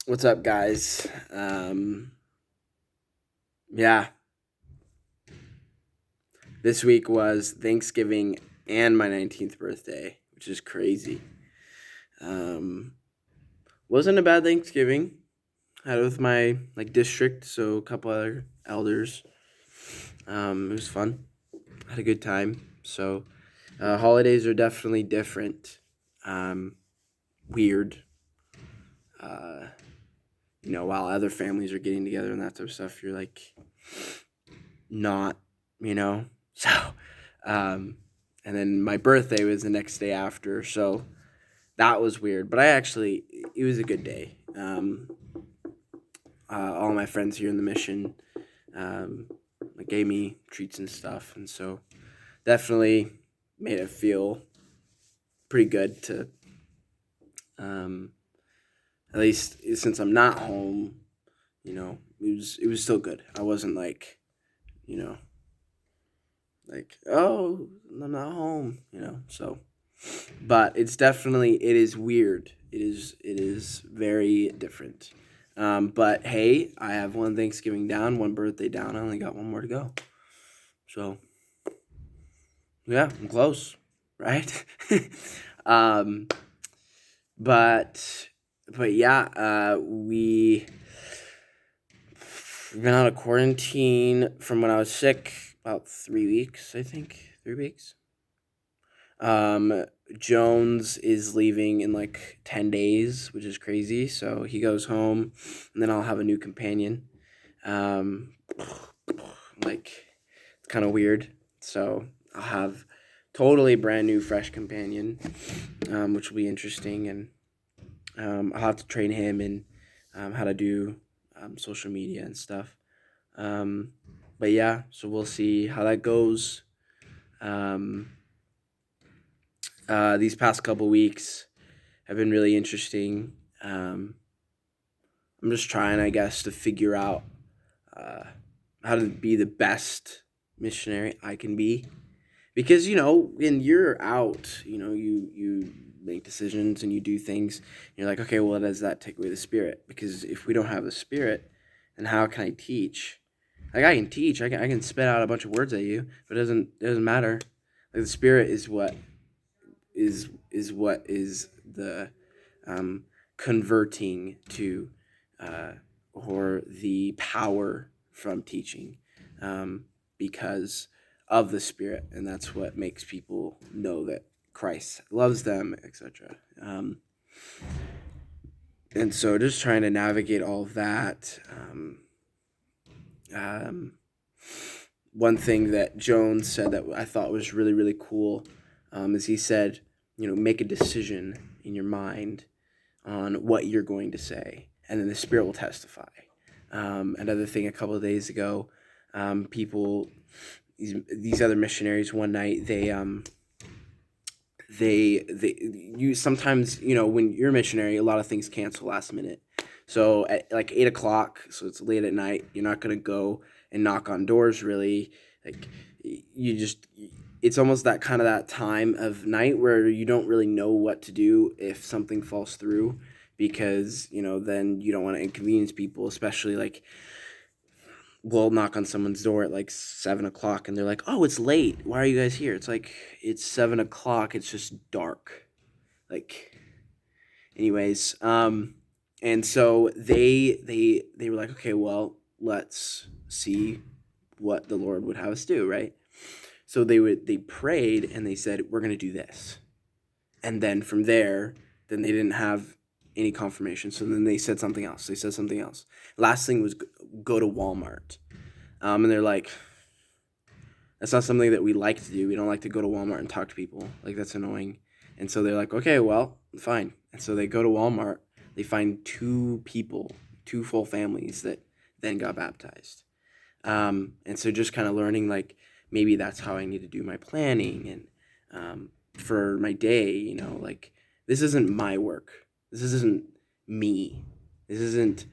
What's up, guys? Yeah, this week was Thanksgiving and my 19th birthday, which is crazy. Um, wasn't a bad Thanksgiving. Had it with my district, so a couple other elders. It was fun. Had a good time. So, holidays are definitely different. Um, Weird. Uh, while other families are getting together and that type of stuff, you're like not, you know. So, um, and then my birthday was the next day after, so that was weird. But it was a good day. All my friends here in the mission, um, gave me treats and stuff, and so definitely made it feel pretty good to, um, at least since I'm not home. It was still good. I wasn't you know, oh, I'm not home, so. But it is weird. It is very different. But hey, I have one Thanksgiving down, one birthday down. I only got one more to go. So yeah, I'm close, right? um, but yeah, we've been out of quarantine from when I was sick about 3 weeks, I think. 3 weeks. Um, Jones is leaving in like 10 days, which is crazy. So he goes home, and then I'll have a new companion. Um, it's kind of weird. So I'll have totally brand new, fresh companion, which will be interesting. And I'll have to train him in how to do social media and stuff. Um, but yeah, so we'll see how that goes. Um, these past couple weeks have been really interesting. I'm just trying, I guess, to figure out uh, how to be the best missionary I can be. Because when you're out, you make decisions and you do things. And you're like, okay, well, does that take away the spirit? Because if we don't have the spirit, then how can I teach? Like I can teach, I can spit out a bunch of words at you, but it doesn't matter. Like the spirit is what is the um, converting to or the power from teaching, um, because of the spirit, and that's what makes people know that Christ loves them, etc. And so just trying to navigate all of that. Um, One thing that Jones said that I thought was really, really cool, is he said, make a decision in your mind on what you're going to say, and then the Spirit will testify. Another thing, a couple of days ago, people, these other missionaries, one night they you sometimes, when you're a missionary, a lot of things cancel last minute. So at like 8 o'clock, so it's late at night, you're not gonna go and knock on doors really. Like you just, it's almost that time of night where you don't really know what to do if something falls through, because then you don't want to inconvenience people, especially like we'll knock on someone's door at like 7 o'clock and they're like, "Oh, it's late. Why are you guys here?" It's like it's 7 o'clock. It's just dark. Like, anyways, and so they were like, "Okay, well, let's see what the Lord would have us do, right?" So they prayed and they said, "We're gonna do this," and then from there, then they didn't have any confirmation. So then they said something else. They said something else. Last thing was go to Walmart, and they're like, that's not something that we like to do. We don't like to go to Walmart and talk to people. Like, that's annoying. And so they're like, okay, well, fine. And so they go to Walmart. They find two people, two full families that then got baptized. And so just kind of learning, like, maybe that's how I need to do my planning and for my day, like, this isn't my work. This isn't me. This isn't,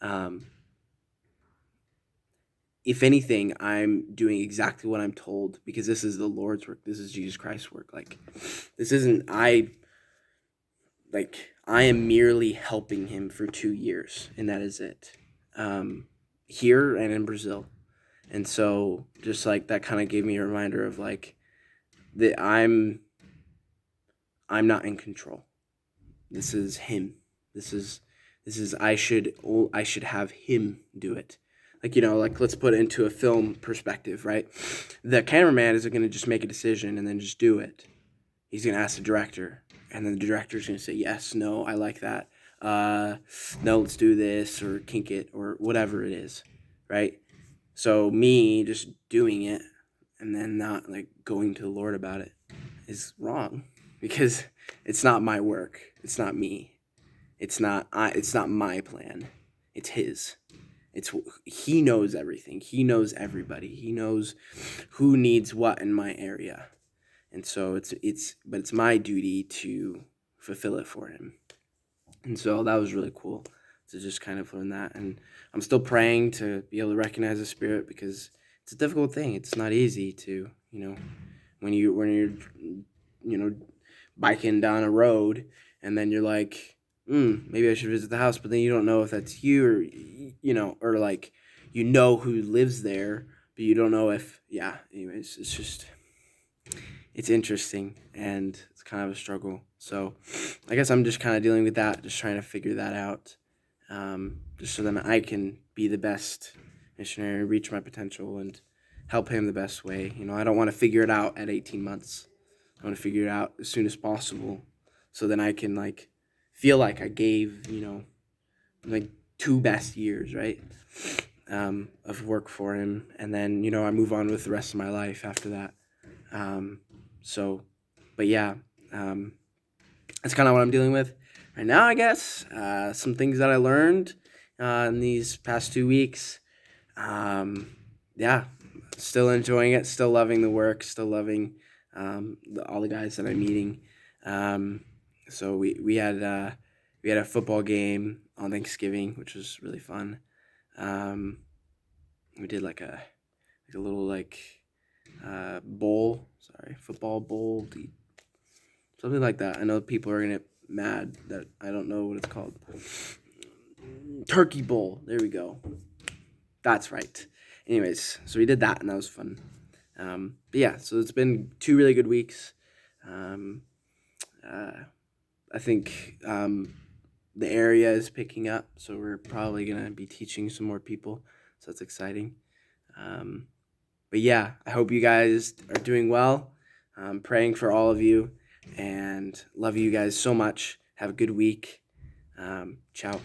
um, if anything, I'm doing exactly what I'm told because this is the Lord's work. This is Jesus Christ's work. Like, this isn't, like, I am merely helping him for 2 years, and that is it. Here and in Brazil. And so just like that kind of gave me a reminder of like that I'm not in control. This is him. This is I should have him do it. Like, like let's put it into a film perspective, right? The cameraman isn't going to just make a decision and then just do it. He's going to ask the director, and then the director's going to say yes, no, I like that. No, let's do this, or kink it, or whatever it is, right? So me just doing it and then not like going to the Lord about it is wrong, because it's not my work. It's not me. It's not my plan. It's his. He knows everything. He knows everybody. He knows who needs what in my area. And so it's my duty to fulfill it for him. And so that was really cool to just kind of learn that. And I'm still praying to be able to recognize the Spirit, because it's a difficult thing. It's not easy to, when you're biking down a road, and then you're like, maybe I should visit the house, but then you don't know if that's you, or like, who lives there, but you don't know if, anyways, it's interesting, and it's kind of a struggle. So I guess I'm just kind of dealing with that, just trying to figure that out, just so that I can be the best missionary, reach my potential, and help him the best way. I don't want to figure it out at 18 months. I want to figure it out as soon as possible, so then I can like feel like I gave, like 2 best years, right, of work for him, and then I move on with the rest of my life after that. So, but yeah, that's kind of what I'm dealing with right now, I guess. Some things that I learned in these past 2 weeks. Yeah, still enjoying it, still loving the work, still loving all the guys that I'm meeting. So we had a football game on Thanksgiving, which was really fun. We did like a little like bowl, football bowl, something like that. I know people are gonna get mad that I don't know what it's called. Turkey bowl. There we go. That's right. Anyways, so we did that, and that was fun. But yeah, so it's been 2 really good weeks. I think the area is picking up, so we're probably gonna be teaching some more people. So that's exciting. But yeah, I hope you guys are doing well. I'm praying for all of you, and love you guys so much. Have a good week. Ciao.